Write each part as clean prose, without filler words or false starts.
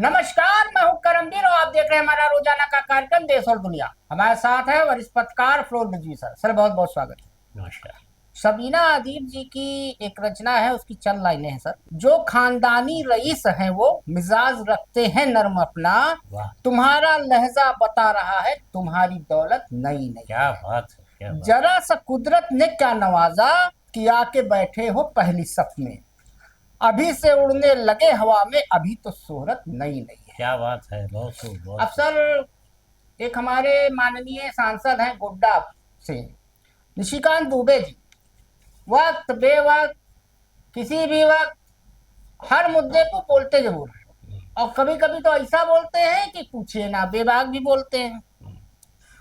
नमस्कार, मैं हूं करमबीर और आप देख रहे हैं हमारा रोजाना का कार्यक्रम देश और दुनिया। हमारे साथ है वरिष्ठ पत्रकार फ्लोर रिजवी सर। बहुत बहुत स्वागत है। नमस्कार। सबीना अदीब जी की एक रचना है, उसकी चंद लाइनें हैं सर। जो खानदानी रईस हैं वो मिजाज रखते हैं नर्म अपना, वाह, तुम्हारा लहजा बता रहा है तुम्हारी दौलत नई नई। क्या बात है, क्या बात। जरा सा कुदरत ने क्या नवाजा कि आके बैठे हो पहली सफ में, अभी से उड़ने लगे हवा में, अभी तो शोहरत नई नई है। क्या बात है, बहुत खूब, बहुत अब खूब। सर, एक हमारे माननीय सांसद हैं गोड्डा से, निशिकांत दुबे जी, वक्त बेवक्त किसी भी वक्त हर मुद्दे को बोलते जरूर हैं, और कभी कभी तो ऐसा बोलते हैं कि पूछिए ना, बेबाक भी बोलते हैं।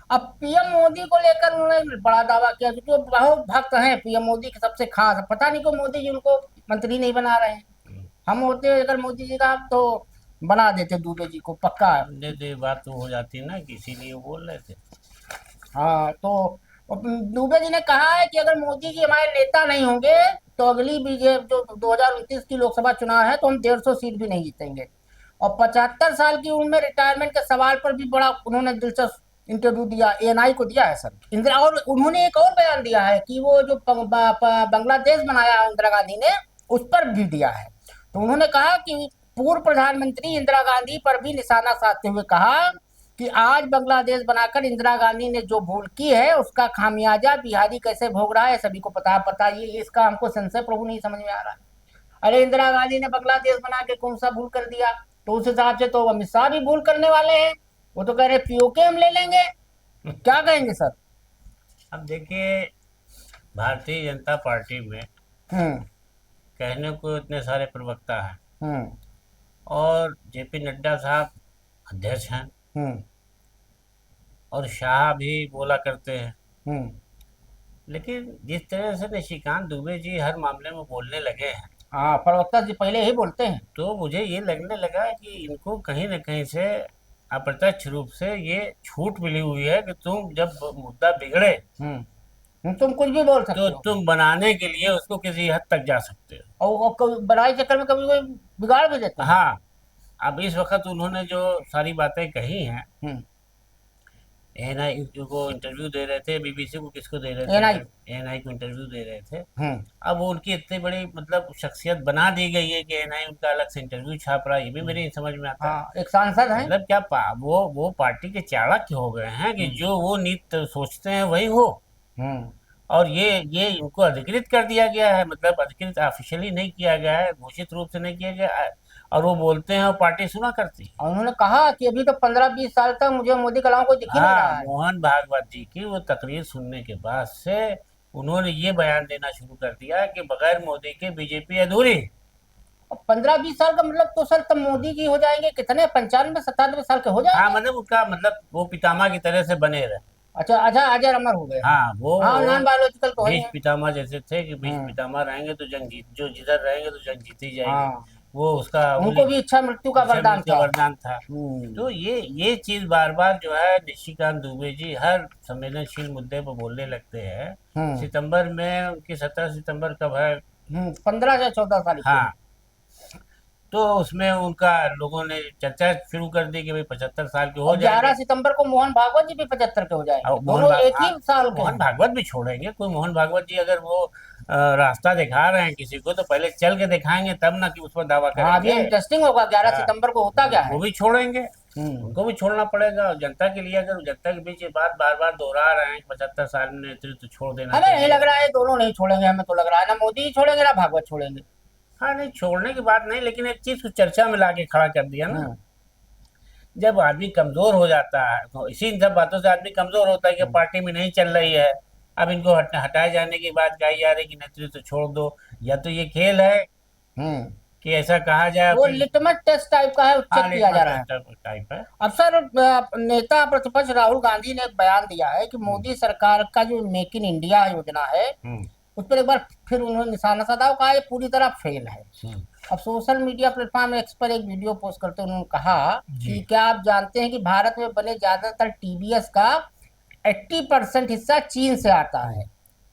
अब पीएम मोदी को लेकर उन्होंने बड़ा दावा किया, क्योंकि वो बहुत भक्त हैं पीएम मोदी के सबसे खास। पता नहीं क्यों मोदी जी उनको मंत्री नहीं बना रहे हैं। हम होते अगर मोदी जी का तो बना देते दुबे जी को पक्का। दे बात तो हो जाती है ना, कि इसीलिए वो बोल रहे थे। हाँ, तो दुबे जी ने कहा है कि अगर मोदी जी हमारे नेता नहीं होंगे तो अगली बीजेपी जो 2029 की लोकसभा चुनाव है तो हम 150 सीट भी नहीं जीतेंगे। और 75 साल की उम्र में रिटायरमेंट के सवाल पर भी बड़ा उन्होंने दिलचस्प इंटरव्यू दिया, एएनआई को दिया है सर इंदिरा। और उन्होंने एक और बयान दिया है कि वो जो बांग्लादेश बनाया इंदिरा गांधी ने, उस पर भी दिया है। तो उन्होंने कहा कि पूर्व प्रधानमंत्री इंदिरा गांधी पर भी निशाना साधते हुए कहा कि आज बांग्लादेश बनाकर इंदिरा गांधी ने जो भूल की है उसका खामियाजा बिहारी कैसे भोग रहा है सभी को पता ये इसका हमको संशय प्रभु नहीं समझ में आ रहा। अरे इंदिरा गांधी ने बांग्लादेश बना के कौन सा भूल कर दिया? तो उस हिसाब से तो अमित शाह भी भूल करने वाले हैं। वो तो कह रहे पीओके हम ले लेंगे। क्या कहेंगे सर? अब देखिए, भारतीय जनता पार्टी में हम्म। कहने को इतने सारे प्रवक्ता हैं, हम्म। और जेपी नड्डा साहब अध्यक्ष हैं, हम्म। और शाह भी बोला करते हैं। हम्म। लेकिन जिस तरह से निशिकांत दुबे जी हर मामले में बोलने लगे हैं, हाँ, प्रवक्ता जी पहले ही बोलते हैं। तो मुझे ये लगने लगा कि इनको कहीं न कहीं से अप्रत्यक्ष रूप से ये छूट मिली हुई है कि तुम जब मुद्दा बिगड़े तुम कुछ भी बोल तो सकते हो। तुम बनाने के लिए उसको किसी हद तक जा सकते हो। और बड़ाई चक्कर में कभी कोई बिगाड़ भी देते हैं। हाँ, अब इस वक्त उन्होंने जो सारी बातें कही हैं, हम्म। एएनआई को इंटरव्यू दे रहे थे, बीबीसी को किसको दे रहे एनआई। थे, एएनआई को इंटरव्यू दे रहे थे। हम्म। अब वो उनकी इतनी बड़ी मतलब शख्सियत बना दी गई है कि एएनआई उनका अलग से इंटरव्यू छाप रहा है, ये भी मेरी समझ में आता है। हाँ, एक सांसद हैं। मतलब क्या वो पार्टी के चाणक्य हो गए हैं कि हम्म। जो वो नीति सोचते हैं वही हो। हम्म। और ये इनको अधिकृत कर दिया गया है, मतलब अधिकृत ऑफिशियली नहीं किया गया है, घोषित रूप से नहीं किया गया है, और वो बोलते हैं और पार्टी सुना करती है। और उन्होंने कहा कि अभी तो 15-20 साल तक मुझे मोदी के अलावा कोई दिख ही नहीं हाँ, रहा है। मोहन भागवत जी की वो तकरीर सुनने के बाद से उन्होंने ये बयान देना शुरू कर दिया कि बगैर मोदी के बीजेपी अधूरी। और 15-20 साल का मतलब तो सर तब मोदी जी हो जाएंगे कितने, 95-97 साल के हो हाँ, जाएंगे। मतलब उनका मतलब वो पितामह की तरह से बने रहे। अच्छा अच्छा, अजय अमर हो गए हैं। हाँ, हाँ, वो नॉन बायोलॉजिकल तो है ही भीष्म है। पितामह जैसे थे कि भीष्म हम्म। पितामह रहेंगे तो जंग जीत, जो जिधर रहेंगे तो जंग जीती जाएगी। हाँ, वो उसका उनको भी इच्छा मृत्यु का इच्छा वरदान मृत्यु का था। वरदान था। हम्म। तो ये चीज बार बार जो है निशिकांत दुबे जी हर संवेदनशील मुद्दे पर बोलने लगते हैं। हम्म। सितंबर में उनकी 17 सितंबर कब है? 15 से 14 तारीख को। हाँ, तो उसमें उनका लोगों ने चर्चा शुरू कर दी कि भाई 75 साल के हो और जाएंगे। 11 सितंबर को मोहन भागवत जी भी 75 के हो जाएंगे, और दोनों एक हाँ, ही साल के मोहन हैं। भागवत भी छोड़ेंगे। कोई मोहन भागवत जी अगर वो रास्ता दिखा रहे हैं किसी को, तो पहले चल के दिखाएंगे तब ना कि उस पर दावा हाँ, अभी करेंगे। इंटरेस्टिंग होगा 11 हाँ, सितंबर को होता क्या वो है। भी छोड़ेंगे। हम्म। उनको भी छोड़ना पड़ेगा। और जनता के लिए अगर जनता के बीच ये बात बार बार दोहरा रहे हैं कि 75 साल में नेतृत्व छोड़ देना हमें नहीं चाहिए। लग रहा है दोनों नहीं छोड़ेंगे, हमें तो लग रहा है ना मोदी ही छोड़ेंगे ना भागवत छोड़ेंगे। हाँ, नहीं छोड़ने की बात नहीं, लेकिन एक चीज को चर्चा में लाके खड़ा कर दिया ना। हम्म। जब आदमी कमजोर हो जाता है तो इसी इन सब बातों से आदमी कमजोर होता है कि हम्म। पार्टी में नहीं चल रही है। अब इनको हटाए जाने की बात कही जा रही है कि नेतृत्व छोड़ दो। या तो ये खेल है हम्म। कि ऐसा कहा जाए वो कि लिटमस टेस्ट टाइप का है, हाँ, चेक किया जा लिटमस रहा है। टेस्ट टाइप है। अब सर, नेता प्रतिपक्ष राहुल गांधी ने एक बयान दिया है कि हम्म, मोदी सरकार का जो मेक इन इंडिया योजना है हम्म, उस पर एक बार फिर उन्होंने निशाना साधा और कहा ये पूरी तरह फेल है। हम्म, अब सोशल मीडिया प्लेटफॉर्म एक्स पर एक वीडियो पोस्ट करते हुए उन्होंने कहा जी। कि क्या आप जानते हैं कि भारत में बने ज्यादातर टीवीएस का 80% हिस्सा चीन से आता है।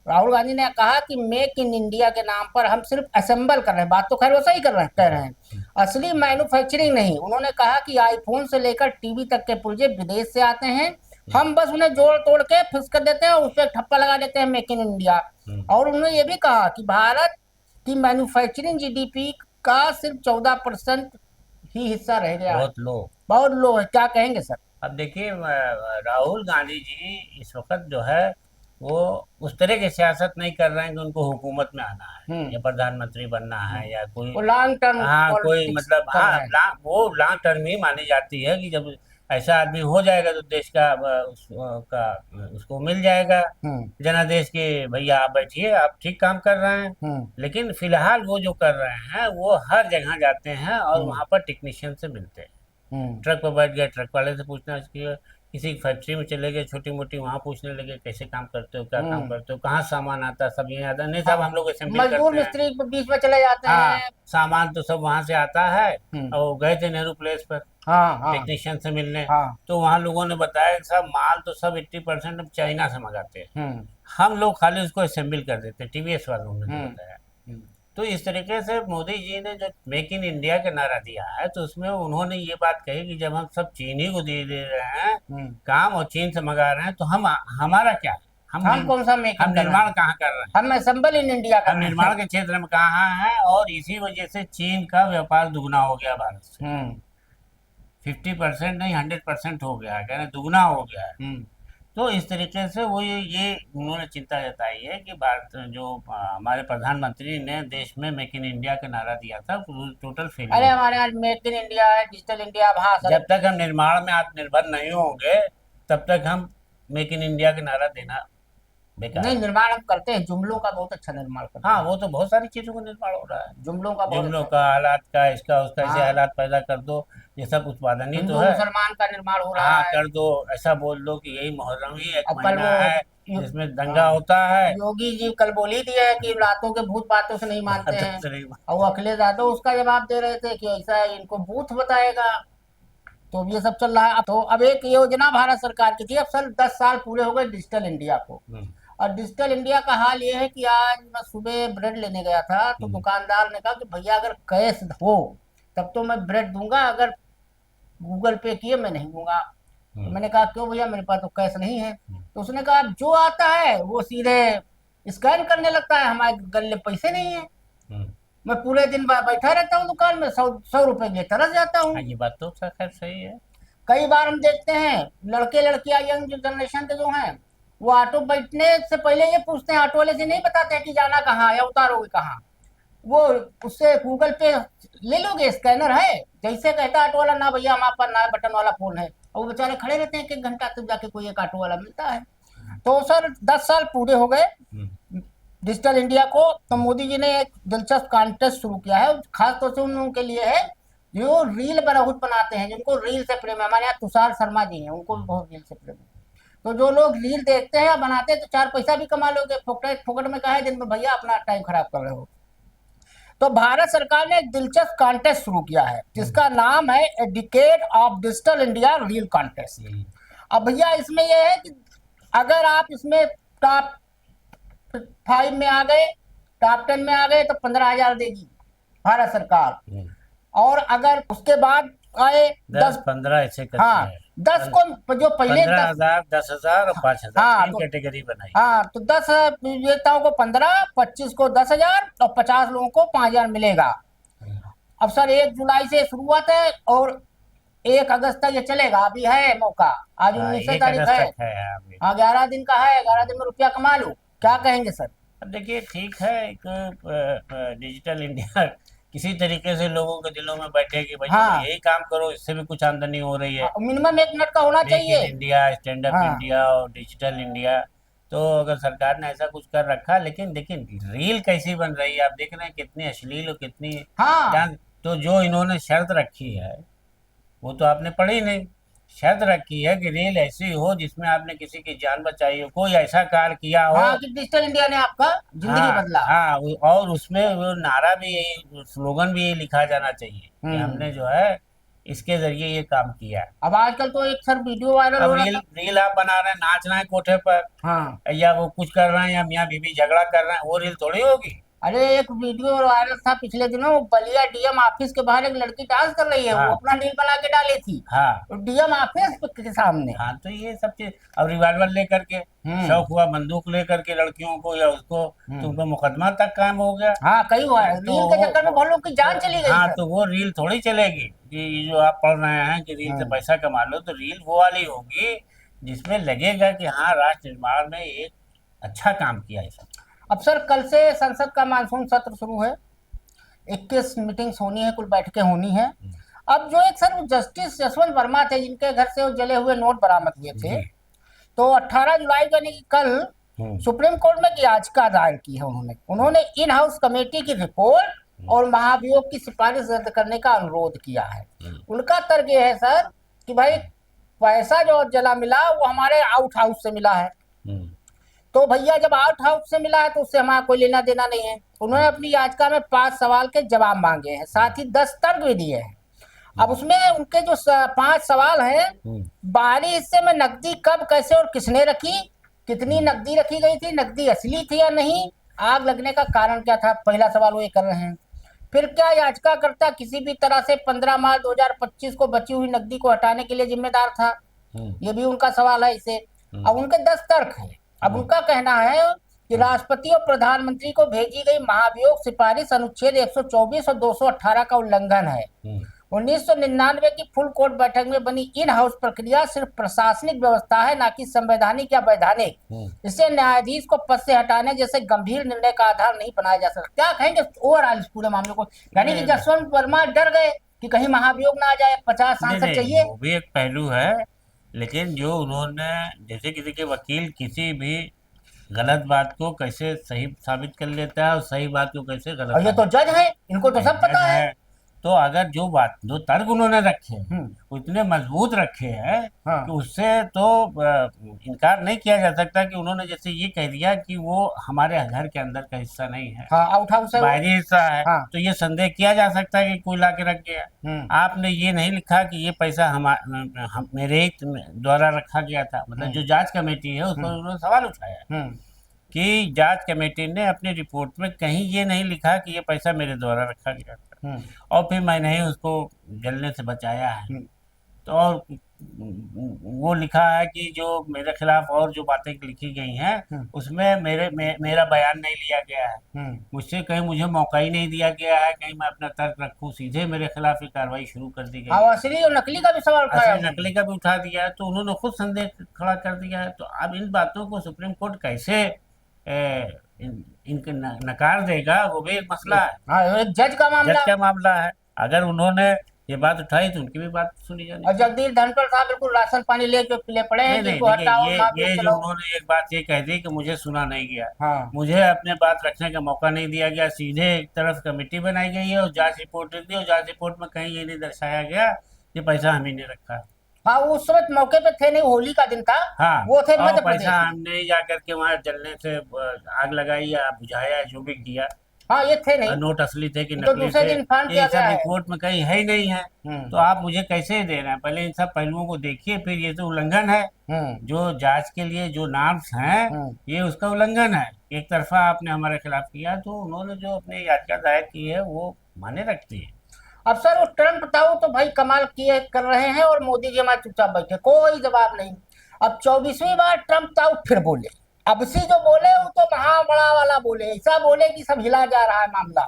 राहुल गांधी ने कहा कि मेक इन इंडिया के नाम पर हम सिर्फ असेंबल कर रहे हैं, बात तो खैर वो सही कर रहे हैं कह रहे हैं। असली मैन्युफैक्चरिंग नहीं। उन्होंने कहा कि आईफोन से लेकर टीवी तक के पुर्जे विदेश से आते हैं, हम बस उन्हें जोड़ तोड़ के फिक्स कर देते हैं और उस पर ठप्पा लगा देते हैं मेक इन इंडिया। और उन्होंने ये भी कहा कि भारत की मैन्युफैक्चरिंग जीडीपी का सिर्फ 14% ही हिस्सा रह गया है। बहुत लो। बहुत लो है। क्या कहेंगे सर? अब देखिए राहुल गांधी जी इस वक्त जो है वो उस तरह की सियासत नहीं कर रहे हैं कि उनको हुकूमत में आना है या प्रधानमंत्री बनना है या कोई, वो लॉन्ग टर्म हाँ कोई पॉलिटिक्स मतलब, कर हाँ रहे हैं। वो लॉन्ग टर्म ही मानी जाती है कि जब ऐसा आदमी हो जाएगा तो देश का उसको मिल जाएगा हम्म जनादेश के, भैया आप बैठिए, आप ठीक काम कर रहे हैं। हम्म लेकिन फिलहाल वो जो कर रहे हैं वो हर जगह जाते हैं और हम्म वहाँ पर टेक्नीशियन से मिलते हैं। हम्म ट्रक पर बैठ गए, ट्रक वाले से पूछना चाहिए, किसी फैक्ट्री में चले गए छोटी मोटी, वहाँ पूछने लगे कैसे काम करते हो, क्या काम हम्म करते हो, कहाँ सामान आता है, सब यहीं आता है, नहीं हाँ, साहब हम लोग असेंबली मजदूर करते हैं। मिस्त्री के बीच में चले जाते हाँ, हैं। सामान तो सब वहाँ से आता है। हम्म और गए थे नेहरू प्लेस पर हाँ हाँ टेक्नीशियन से मिलने, हाँ तो वहाँ लोगों ने बताया कि सब माल तो सब 80% चाइना से मंगाते हैं, हम्म हम लोग खाली उसको असेंबल कर देते हैं, टीवीएस वालों ने जो हम्म बताया। हम्म तो इस तरीके से मोदी जी ने जो मेक इन इंडिया का नारा दिया है तो उसमें उन्होंने ये बात कही कि जब हम सब चीन ही को दे रहे हैं हम्म। काम और चीन से मंगा रहे हैं तो हम हमारा क्या है, हम कौन सा मेक हम इन कर रहे निर्माण हैं? कहाँ कर रहे हैं, हम असेंबल इन इंडिया कर हम रहे निर्माण हैं। के क्षेत्र में कहाँ हैं। और इसी वजह से चीन का व्यापार दुगना हो गया भारत से, 50% नहीं 100% हो गया है, कहना दुगना हो गया है। हम्म तो इस तरीके से वो ये उन्होंने चिंता जताई है कि भारत जो हमारे प्रधानमंत्री ने देश में मेक इन इंडिया का नारा दिया था वो टोटल फेल अरे हो हमारे यहाँ मेक इन इंडिया है, डिजिटल इंडिया, गया। भाषा। जब तक हम निर्माण में आत्मनिर्भर नहीं होंगे तब तक हम मेक इन इंडिया का नारा देना बेकार नहीं, है। निर्माण हम करते हैं, जुमलों का बहुत अच्छा निर्माण करते हाँ हैं। वो तो बहुत सारी चीजों का निर्माण हो रहा है, जुमलों का बहुत जुमलों अच्छा। का, हालात का, इसका उसका, ऐसे हाँ, हालात पैदा कर दो, ये सब उत्पादन ही तो हिंदू है। मुसलमान का निर्माण हो रहा हाँ है। कर दो, ऐसा बोल दो कि यही मुहर्रम ही एक अब कल महीना वो है जिसमें दंगा हाँ, होता है। योगी जी कल बोल ही दिया है कि रातों के भूत बातों से नहीं मानते बात हैं। तो नहीं। और वो अखिलेश यादव उसका जवाब दे रहे थे कि ऐसा इनको भूत बताएगा। तो ये सब चल रहा है। तो अब एक योजना भारत सरकार की थी, अब सर 10 साल पूरे हो गए डिजिटल इंडिया को। हम्म, और डिजिटल इंडिया का हाल ये है कि आज मैं सुबह ब्रेड लेने गया था तो हम्म, दुकानदार ने कहा कि भैया अगर कैश हो तब तो मैं ब्रेड दूंगा, अगर गूगल पे किए मैं नहीं दूंगा। तो हम्म, मैंने कहा क्यों भैया, मेरे पास तो कैश नहीं है। हम्म, तो उसने कहा जो आता है वो सीधे स्कैन करने लगता है, हमारे गले पैसे नहीं है। हम्म। मैं पूरे दिन बैठा रहता हूँ दुकान में, 100 100 रुपए लिए तरस जाता हूँ। हाँ ये बात तो खैर सही है। कई बार हम देखते हैं लड़के लड़कियां यंग जनरेशन के जो हैं वो ऑटो बैठने से पहले ये पूछते हैं, ऑटो वाले से नहीं बताते हैं कि जाना कहाँ है या उतारोगे कहाँ। वो उससे गूगल पे ले लोगे, स्कैनर है, जैसे कहता ऑटो वाला ना भैया हमारे पास ना बटन वाला फोन है, और वो बेचारे खड़े रहते हैं 1 1 घंटा, तब जाके कोई एक ऑटो वाला मिलता है। तो सर 10 साल पूरे हो गए हम्म, डिजिटल इंडिया को, तो मोदी जी ने एक दिलचस्प कॉन्टेस्ट शुरू किया है, खास तौर से उन लोगों के लिए है जो रील बहुत बनाते हैं, जिनको रील से प्रेम है। हमारे यहाँ तुषार शर्मा जी हैं, उनको भी बहुत रील से प्रेम है। तो जो लोग रील देखते हैं या बनाते हैं तो 4 पैसा भी कमा लोगे, फोकट फोकट में कहा है दिन में भैया अपना टाइम खराब कर रहे हो। तो भारत सरकार ने एक दिलचस्प कॉन्टेस्ट शुरू किया है जिसका नाम है a decade of digital India reel contest. Hmm, अब भैया इसमें यह है कि अगर आप इसमें टॉप 5 में आ गए, टॉप 10 में आ गए तो 15,000 देगी भारत सरकार। हम्म। और अगर उसके बाद आए 10 10, 15 ऐसे करते हाँ हैं। 10 को जो पहले 15,000, 10,000 और 5,000 हाँ तीन तो कैटेगरी बनाई। हाँ तो 10 विजेताओं को 15, 25 को 10,000 और 50 लोगों को 5,000 मिलेगा। अब सर 1 जुलाई से शुरुआत है और 1 अगस्त तक ये चलेगा, अभी है मौका, आज हाँ 19 एक तारीख अगस्त है। तक है अभी। हाँ 11 दिन का है, 11 दिन में रुपया कमा लो। क्या कहेंगे सर? अब देखिए ठीक है, एक डिजिटल इंडिया किसी तरीके से लोगों के दिलों में बैठे कि भाई चलो हाँ यही काम करो, इससे भी कुछ आमदनी हो रही है। मिनिमम 1 मिनट का होना मेक इन चाहिए। इंडिया, स्टैंड अप हाँ इंडिया और डिजिटल इंडिया। तो अगर सरकार ने ऐसा कुछ कर रखा, लेकिन देखिए रील कैसी बन रही है, आप देख रहे हैं कितनी अश्लील और कितनी हाँ जान। तो जो इन्होंने शर्त रखी है वो तो आपने पढ़ी नहीं। शर्त रखी है कि रील ऐसी हो जिसमें आपने किसी की जान बचाई हो, कोई ऐसा कार्य किया हो। हाँ कि डिजिटल इंडिया ने आपका जिंदगी हाँ बदला। हाँ और उसमें वो नारा भी यही, स्लोगन भी यही लिखा जाना चाहिए कि हमने जो है इसके जरिए ये काम किया है। अब आजकल तो एक सर वीडियो वायरल अब हो रहा रील था। रील आप बना रहे हैं, नाच रहे हैं कोठे पर, हाँ या वो कुछ कर रहे हैं या मियाँ बीवी झगड़ा कर रहे हैं, वो रील थोड़ी होगी। अरे एक वीडियो वायरल था पिछले दिनों, वो बलिया डीएम ऑफिस के बाहर एक लड़की डांस कर रही है, वो हाँ अपना रील बना के डाली थी हाँ डीएम ऑफिस के सामने। हाँ। तो ये सब चीज, अब रिवॉल्वर लेकर के, हम्म। शौक हुआ बंदूक लेकर के लड़कियों को या उसको, तो हम्म। उनका मुकदमा तक कायम हो गया। हाँ, कई हुआ है, तो रील के चक्कर में बहुत लोग की जान चली गई हाँ, सर। तो वो रील थोड़ी चलेगी कि ये जो आप पढ़ रहे हैं कि रील से हम्म। पैसा कमा लो, तो रील वो वाली होगी जिसमें लगेगा कि हाँ, राष्ट्र निर्माण में एक अच्छा काम किया है सब। अब सर कल से संसद का मानसून सत्र शुरू है, 21 मीटिंग्स होनी है, कुल बैठकें होनी है। अब जो एक सर वो जस्टिस यशवंत वर्मा थे जिनके घर से वो जले हुए नोट बरामद हुए थे, जी। तो 18 जुलाई यानी कि कल सुप्रीम कोर्ट में एक याचिका दायर की है उन्होंने। उन्होंने इन हाउस कमेटी की रिपोर्ट और महाभियोग की सिफारिश रद्द करने का अनुरोध किया है। उनका तर्क ये है सर कि भाई पैसा जो जला मिला वो हमारे आउट हाउस से मिला है, तो भैया जब आउट हाउस से मिला है तो उससे हमारा कोई लेना देना नहीं है। उन्होंने अपनी याचिका में 5 सवाल के जवाब मांगे हैं, साथ ही 10 तर्क भी दिए हैं। अब उसमें उनके जो 5 सवाल हैं, बाहरी हिस्से में नकदी कब, कैसे और किसने रखी, कितनी नकदी रखी गई थी, नकदी असली थी या नहीं, आग लगने का कारण क्या था, पहला सवाल वो ये कर रहे हैं। फिर क्या याचिकाकर्ता किसी भी तरह से 15 मार्च 2025 को बची हुई नकदी को हटाने के लिए जिम्मेदार था, ये भी उनका सवाल है इसे। अब उनके 10 तर्क हैं। अब उनका कहना है कि राष्ट्रपति और प्रधानमंत्री को भेजी गई महाभियोग सिफारिश अनुच्छेद 124 और 218 का उल्लंघन है। 1999 की फुल कोर्ट बैठक में बनी इन हाउस प्रक्रिया सिर्फ प्रशासनिक व्यवस्था है, ना कि संवैधानिक या वैधानिक। इसे न्यायाधीश को पद से हटाने जैसे गंभीर निर्णय का आधार नहीं बनाया जा सकता। क्या कहेंगे ओवरऑल इस पूरे मामले को, यानी कि जसवंत वर्मा डर गए कि कहीं महाभियोग ना आ जाए, 50 सांसद चाहिए। वो भी एक पहलू है, लेकिन जो उन्होंने, जैसे किसी के वकील किसी भी गलत बात को कैसे सही साबित कर लेता है और सही बात को कैसे गलत और ये तो जज है, इनको तो सब पता है। तो अगर जो तर्क उन्होंने रखे हैं वो इतने मजबूत रखे हैं कि उससे तो इनकार नहीं किया जा सकता कि उन्होंने जैसे ये कह दिया कि वो हमारे घर के अंदर का हिस्सा नहीं है, आउट हाउस है, बाहरी हिस्सा है। तो ये संदेह किया जा सकता है कि कोई ला के रख गया। आपने ये नहीं लिखा कि ये पैसा मेरे द्वारा रखा गया था, मतलब जो जांच कमेटी है उस पर उन्होंने सवाल उठाया कि जांच कमेटी ने अपनी रिपोर्ट में कहीं ये नहीं लिखा कि ये पैसा मेरे द्वारा रखा गया था और फिर मैंने ही उसको जलने से बचाया है। तो और वो लिखा है कि जो मेरे खिलाफ और जो बातें लिखी गई हैं उसमें मेरा बयान नहीं लिया गया है, मुझसे कहीं मुझे मौका ही नहीं दिया गया है कहीं मैं अपना तर्क रखूं, सीधे मेरे खिलाफ ये कार्रवाई शुरू कर दी गई। असली और नकली का भी सवाल उठाया, नकली का भी उठा दिया है, तो उन्होंने खुद संदेह खड़ा कर दिया है। तो अब इन बातों को सुप्रीम कोर्ट कैसे इनके नकार देगा, वो भी एक मसला है। एक जज का मामला है। अगर उन्होंने ये बात उठाई तो उनकी भी बात सुनी जानी। और जगदीश धनखड़ साहब बिल्कुल राशन पानी ले पड़े हैं, ये जो उन्होंने एक बात ये कह दी कि मुझे सुना नहीं गया, मुझे अपने बात रखने का मौका नहीं दिया गया, सीधे एक तरफ कमेटी बनाई गई है और जांच रिपोर्ट दी और जांच रिपोर्ट में कहीं ये नहीं दर्शाया गया कि पैसा हम ही ने रखा। उस समय मौके पे थे नहीं, होली का दिन था। वो थे मध्य प्रदेश। पैसा हमने जाकर के वहाँ जलने से आग लगाई या बुझाया, जो भी किया, ये थे नहीं, नोट असली थे कि तो नकली थे, ये सब रिपोर्ट में कहीं है ही नहीं है। तो आप मुझे कैसे दे रहे हैं? पहले इन सब पहलुओं को देखिए, फिर ये तो उल्लंघन है, जो जांच के लिए जो नॉर्म्स हैं ये उसका उल्लंघन है। एक तरफा आपने हमारे खिलाफ किया, तो उन्होंने जो अपनी याचिका दायर की है वो माने रखती है। अब सर वो ट्रम्प ताऊ तो भाई कमाल किए कर रहे हैं और मोदी जी हमारे चुपचाप बैठे, कोई जवाब नहीं। अब 24वीं बार ट्रम्प ताऊ फिर बोले, अब से जो बोले वो तो महा बड़ा वाला बोले, ऐसा बोले कि सब हिला जा रहा है मामला।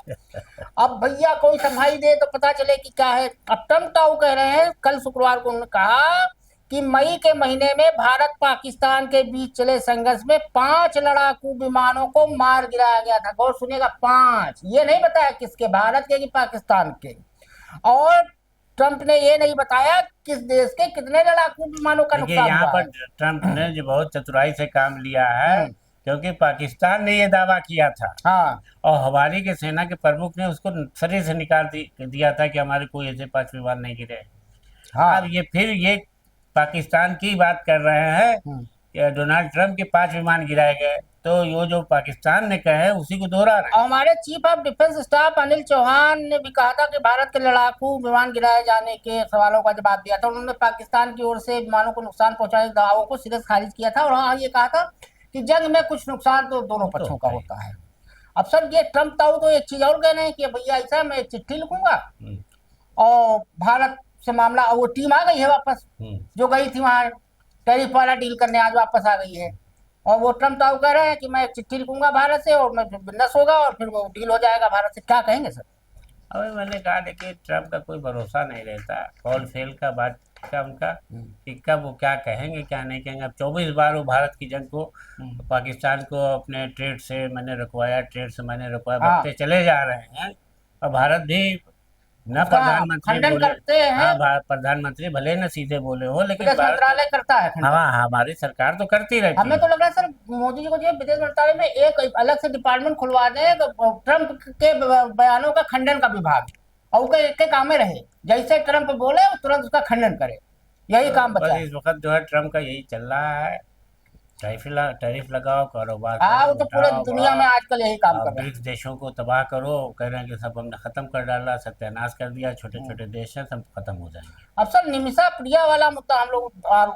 अब भैया कोई संभाई दे तो पता चले कि क्या है। अब ट्रम्प ताऊ कह रहे हैं, कल शुक्रवार को उन्होंने कहा कि मई के महीने में भारत पाकिस्तान के बीच चले संघर्ष में 5 लड़ाकू विमानों को मार गिराया गया था। गौर सुनिएगा, 5, ये नहीं बताया किसके, भारत के कि पाकिस्तान के। और ट्रंप ने ये नहीं बताया किस देश के कितने लड़ाकू विमानों का नुकसान हुआ। यहाँ पर ट्रंप ने जो बहुत चतुराई से काम लिया है, क्योंकि पाकिस्तान ने ये दावा किया था और हमारी के सेना के प्रमुख ने उसको सरे से निकाल दिया था कि हमारे कोई ऐसे 5 विमान नहीं गिरे। अब ये फिर ये पाकिस्तान की बात कर रहे हैं, डोनाल्ड ट्रंप के 5 विमान गिराए गए, तो ये जो पाकिस्तान ने कहा है उसी को दोहरा रहे हैं। हमारे chief of defence staff Anil Chauhan ने भी कहा था कि भारत के लड़ाकू विमान गिराए जाने के सवालों का जवाब दिया था। उन्होंने पाकिस्तान की ओर से विमानों को नुकसान पहुंचाने के दावों को सीधे खारिज किया था और ये कहा था कि जंग में कुछ नुकसान तो दोनों पक्षों का होता है। अब सर ये ट्रम्प ताऊ तो एक चीज और कह रहे हैं कि भैया ऐसा मैं चिट्ठी लिखूंगा और भारत से मामला, वो टीम आ गई है वापस, जो गई थी वहां टैरिफ वाला डील करने, आज वापस आ गई है। और वो ट्रम्प ताऊ कह रहे हैं कि मैं एक चिट्ठी लिखूंगा भारत से और मैं बिजनेस होगा और फिर वो डील हो जाएगा भारत से। क्या कहेंगे सर? अभी मैंने कहा देखिए ट्रम्प का कोई भरोसा नहीं रहता, कॉल फेल का बात का उनका कि कब वो क्या कहेंगे क्या नहीं कहेंगे। अब 24 बार वो भारत की जंग को, पाकिस्तान को अपने ट्रेड से मैंने रुकवाया, ट्रेड से मैंने रुकवाया, बढ़ते चले जा रहे हैं। और भारत भी न प्रधानमंत्री खंडन बोले, करते हैं। हाँ प्रधानमंत्री भले न सीधे बोले हो, लेकिन विदेश मंत्रालय करता है खंडन। हाँ हमारी सरकार तो करती रहती हमें है। तो लग रहा है सर मोदी जी को जो विदेश मंत्रालय में एक अलग से डिपार्टमेंट खुलवा दें, ट्रम्प के बयानों का खंडन का विभाग, और उसका एक काम में रहे, जैसे ट्रम्प बोले तुरंत उसका खंडन करे, यही काम बचा है। इस वक्त जो है ट्रम्प का यही चल रहा है, टैरिफ लगाओ, कारोबार हाँ, वो करो, तो पूरे दुनिया में आजकल यही काम कर रहे हैं। ब्रिक्स देशों को तबाह करो, कह रहे हैं कि सब हमने खत्म कर डाला, सत्यानाश कर दिया, छोटे छोटे देश हैं सब खत्म हो जाएंगे। अब सर निमिषा प्रिया वाला मुद्दा हम लोग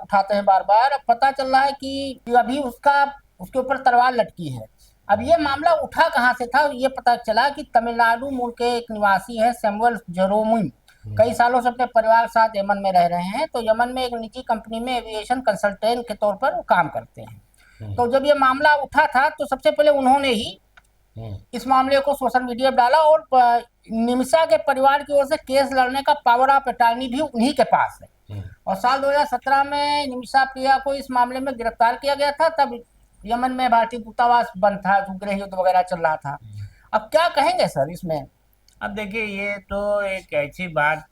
उठाते हैं बार बार। अब पता चल रहा है कि अभी उसके ऊपर तलवार लटकी है। अब ये मामला उठा कहाँ से था, ये पता चला कि तमिलनाडु मूल के एक निवासी है सैमुअल जेरोमी, कई सालों से अपने परिवार के साथ यमन में रह रहे हैं। तो यमन में एक निजी कंपनी में एविएशन कंसल्टेंट के तौर पर वो काम करते हैं। तो जब ये मामला उठा था तो सबसे पहले उन्होंने ही इस मामले को सोशल मीडिया पर डाला, और निमिषा के परिवार की ओर से केस लड़ने का पावर ऑफ अटॉर्नी भी उन्हीं के पास है। और साल 2017 में निमिषा प्रिया को इस मामले में गिरफ्तार किया गया था। तब यमन में भारतीय दूतावास बंद था, गृह युद्ध वगैरह चल रहा था। अब क्या कहेंगे सर इसमें? अब देखिए ये तो एक ऐसी बात,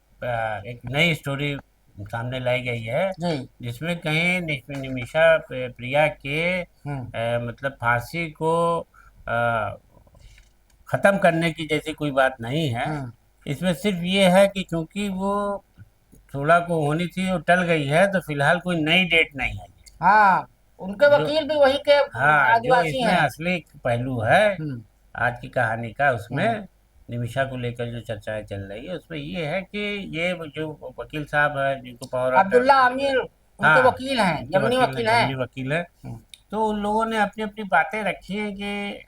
एक नई स्टोरी सामने लाई गई है जिसमें कहीं निमिषा प्रिया के मतलब फांसी को खत्म करने की जैसी कोई बात नहीं है। इसमें सिर्फ ये है कि क्योंकि वो 16 को होनी थी और टल गई है, तो फिलहाल कोई नई डेट नहीं है। हाँ, उनके वकील भी वही के आदिवासी हैं। असली पहलू है आज की कहानी का, उसमें निमिषा को लेकर जो चर्चाएं चल रही है उसमें ये है कि ये जो वकील साहब है जिनको पावर अब्दुल्ला आमिर उनके वकील हैं, यमनी वकील है, तो उन लोगों ने अपनी अपनी बातें रखी हैं कि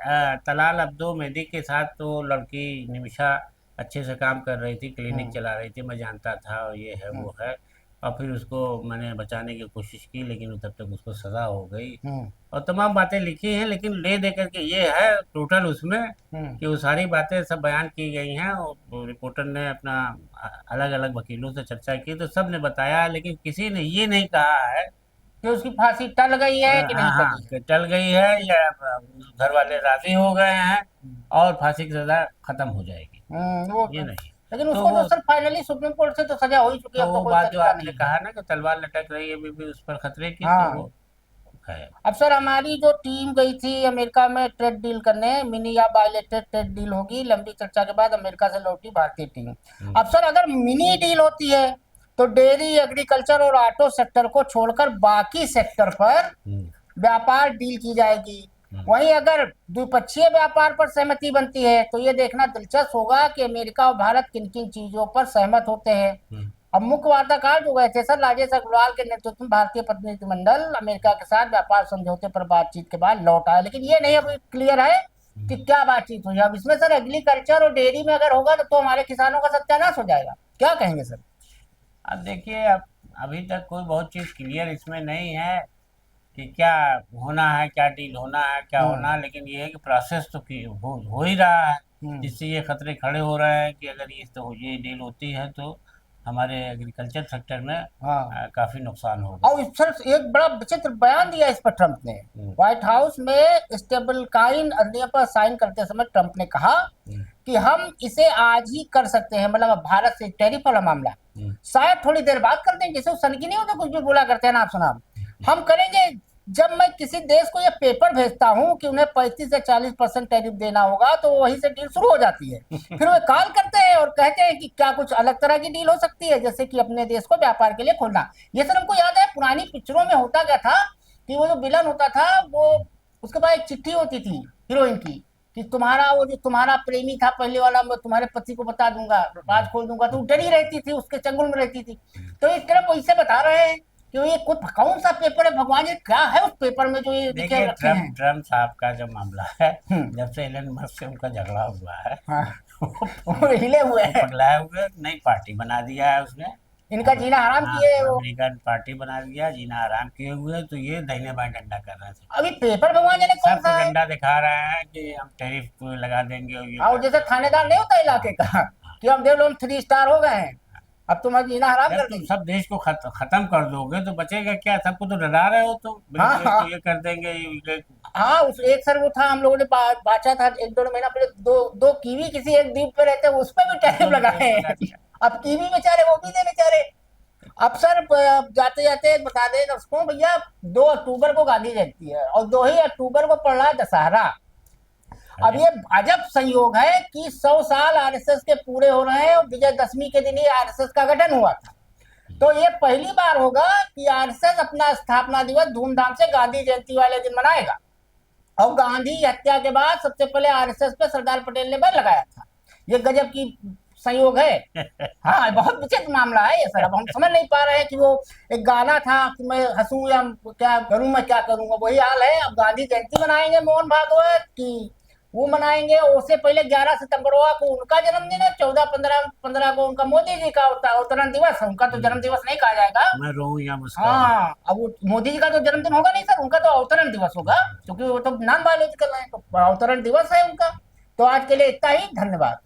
तलाल अब्दो मेहदी के साथ तो लड़की निमिषा अच्छे से काम कर रही थी, क्लिनिक चला रही थी, मैं जानता था, और ये है वो है, और फिर उसको मैंने बचाने की कोशिश की लेकिन तब तक उसको सजा हो गई, और तमाम बातें लिखी हैं। लेकिन ले दे करके ये है टोटल उसमें कि वो सारी बातें सब बयान की गई हैं, और रिपोर्टर ने अपना अलग अलग वकीलों से चर्चा की तो सब ने बताया, लेकिन किसी ने ये नहीं कहा है कि उसकी फांसी टल गई है कि नहीं। हाँ कि टल गई है या घर वाले राजी हो गए हैं और फांसी की सजा खत्म हो जाएगी, वो ये नहीं। लेकिन उसको तो सर फाइनली सुप्रीम कोर्ट से तो सजा हो ही चुकी है। तो वो बात जो आपने कहा ना कि तलवार लटक रही है भी उस पर खतरे की, तो वो है। अब सर हमारी जो टीम गई थी अमेरिका में ट्रेड डील करने, मिनी या बायलेटरल ट्रेड डील होगी, लंबी चर्चा के बाद अमेरिका से लौटी भारतीय टीम। अब सर अगर मिनी डील होती है तो डेयरी, एग्रीकल्चर और ऑटो सेक्टर को छोड़कर बाकी सेक्टर पर व्यापार डील की जाएगी। वहीं अगर द्विपक्षीय व्यापार पर सहमति बनती है तो ये देखना दिलचस्प होगा कि अमेरिका और भारत किन किन चीजों पर सहमत होते हैं। अब मुख्य वार्ताकार जो गए थे सर राजेश अग्रवाल के नेतृत्व में भारतीय प्रतिनिधिमंडल अमेरिका के साथ व्यापार समझौते पर बातचीत के बाद लौट आया, लेकिन ये नहीं अभी क्लियर है कि क्या बातचीत हुई। अब इसमें सर एग्रीकल्चर और डेयरी में अगर होगा तो हमारे किसानों का सत्यानाश हो जाएगा। क्या कहेंगे सर? अब देखिए अभी तक कोई बहुत चीज क्लियर इसमें नहीं है कि क्या होना है, क्या डील होना है, क्या होना है, लेकिन ये है कि प्रोसेस तो हो ही रहा है, जिससे ये खतरे खड़े हो रहे हैं कि अगर ये डील होती है तो हमारे एग्रीकल्चर सेक्टर में काफी नुकसान होगा। और सर एक बड़ा विचित्र बयान दिया इस पर ट्रंप ने। व्हाइट हाउस में स्टेबल कॉइन अधिनियम पर साइन करते समय ट्रंप ने कहा कि हम इसे आज ही कर सकते हैं, मतलब भारत से टैरिफ वाला मामला शायद थोड़ी देर बाद कर देंगे। जैसे सनकी नहीं होता, कुछ भी बोला करते हैं ना आप सुना, हम करेंगे जब मैं किसी देश को ये पेपर भेजता हूँ कि उन्हें 35 से 40% टैरिफ देना होगा तो वहीं से डील शुरू हो जाती है। फिर वे कॉल करते हैं और कहते हैं कि क्या कुछ अलग तरह की डील हो सकती है, जैसे कि अपने देश को व्यापार के लिए खोलना। ये सर हमको याद है पुरानी पिक्चरों में होता क्या था कि वो जो विलन होता था वो उसके पास एक चिट्ठी होती थी हीरोइन की कि तुम्हारा प्रेमी था पहले वाला, मैं तुम्हारे पति को बता दूंगा, राज खोल दूंगा, तो डरी रहती थी, उसके चंगुल में रहती थी। तो इस तरह वैसे बता रहे हैं कि ये कुछ कौन सा पेपर है भगवान जी, क्या है उस पेपर में जो ये लिखे देखिए, रखे हैं? ट्रम्प साहब का जो मामला है, हम्म। जब से एलन मस्क से उनका झगड़ा हुआ है, हाँ। वो हिले हुए वो हैं, पगलाए हुए, नई पार्टी बना दिया है उसने। इनका जीना हराम हाँ, किए वो। अमेरिकन पार्टी बना दिया, जीना आराम किए हुए, तो ये दाहिने बाएं डंडा कर रहे थे। अभी पेपर भगवान जाने कौन सबको सा है। डंडा दिखा रहा है कि हम टैरिफ लगा देंगे और ये और कर जैसे देंगे। थानेदार नहीं होता इलाके का कि हम देख लो हम 3 स्टार हो गए हैं, अब तुम्हारा जीना हराम जब कर तुम देंगे। सब देश को खत्म कर दोगे तो बचेगा क्या? सबको तो डरा रहे हो तुम, हाँ बिल हाँ तो ये कर देंगे, हाँ, उस एक सर वो था, हम लोगों ने बांचा था 1-1.5 महीना पहले, दो दो कीवी किसी एक द्वीप पे रहते हैं, उस पे भी टैरिफ उसको भी लगाए टैरिफ लगा हैं। दिया। अब कीवी बेचारे वो भी दे बेचारे। अब सर जाते जाते बता दें दोस्तों भैया, 2 अक्टूबर को गांधी जयंती है और 2 ही अक्टूबर को पड़ रहा है दशहरा। अब ये अजब संयोग है कि 100 साल आरएसएस के पूरे हो रहे हैं और विजयदशमी के दिन ही आरएसएस का गठन हुआ था। तो ये पहली बार होगा कि आरएसएस अपना स्थापना दिवस धूमधाम से गांधी जयंती वाले दिन मनाएगा। और गांधी हत्या के बाद सबसे पहले आरएसएस पे सरदार पटेल ने बैन लगाया था। ये गजब की संयोग है। हाँ, बहुत विचित्र मामला है ये सर। अब हम समझ नहीं पा रहे हैं कि वो एक गाना था कि मैं हंसूं या क्या करूं, मैं क्या करूंगा, वही हाल है। अब गांधी जयंती मनाएंगे मोहन भागवत की वो मनाएंगे, उससे पहले 11 सितंबर को उनका जन्मदिन है, 14-15 को उनका मोदी जी का अवतरण दिवस है। उनका तो जन्म दिवस नहीं कहा जाएगा। मैं रोऊं या मुस्कुराऊं। हाँ, अब वो मोदी जी का तो जन्मदिन होगा नहीं सर, उनका तो अवतरण दिवस होगा, क्योंकि वो तो नॉन बायोलॉजिकल है, तो अवतरण दिवस है उनका। तो आज के लिए इतना ही, धन्यवाद।